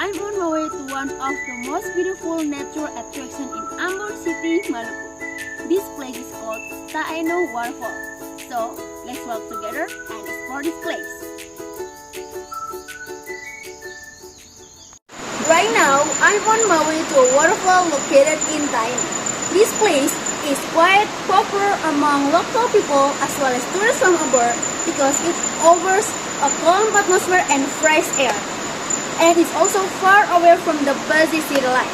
I'm on my way to one of the most beautiful natural attractions in Ambon City, Maluku. This place is called Taeno Waterfall. So, let's walk together and explore this place. Right now, I'm on my way to a waterfall located in Taeno. This place is quite popular among local people as well as tourists from abroad because it offers a calm atmosphere and fresh air. And it's also far away from the busy city life.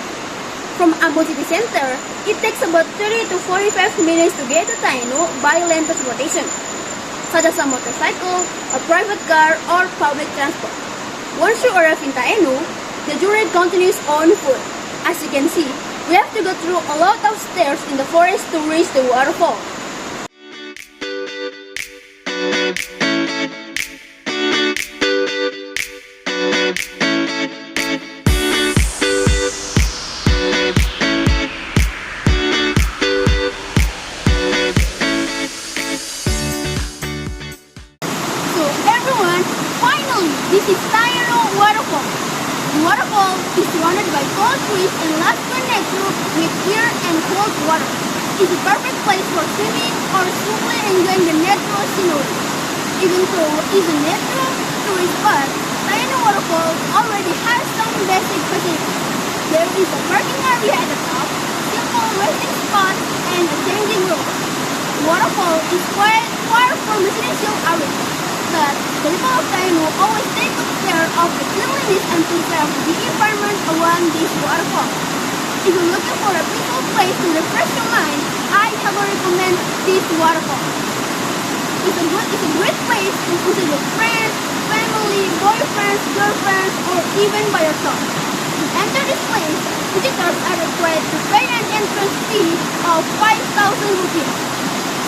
From Ambon City Center, it takes about 30 to 45 minutes to get to Taeno by land transportation, such as a motorcycle, a private car, or public transport. Once you arrive in Taeno, the journey continues on foot. As you can see, we have to go through a lot of stairs in the forest to reach the waterfall. So everyone, finally, this is Taeno Waterfall. The waterfall is surrounded by tall trees and lush green nature with clear and cold water. It's a perfect place for swimming or simply enjoying the natural scenery. Even though it's a natural tourist spot, Taeno Waterfall already has some basic facilities. There is a parking area at the top, simple resting spots, and a changing room. The waterfall is quite far from residential areas, but the people of Taeno always take good care of the cleanliness and preserve the environment around this waterfall. If you're looking for a peaceful place to refresh your mind, I heavily recommend this waterfall. It's a great place to visit with friends, family, boyfriends, girlfriends, or even by yourself. To enter this place, visitors are required to pay an entrance fee of 5,000 rupees.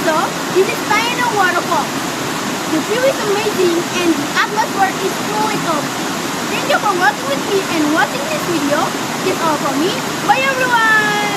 So, this is Taeno Waterfall. The view is amazing and the atmosphere is truly calm. Thank you for watching with me and watching this video. That's all from me. Bye everyone!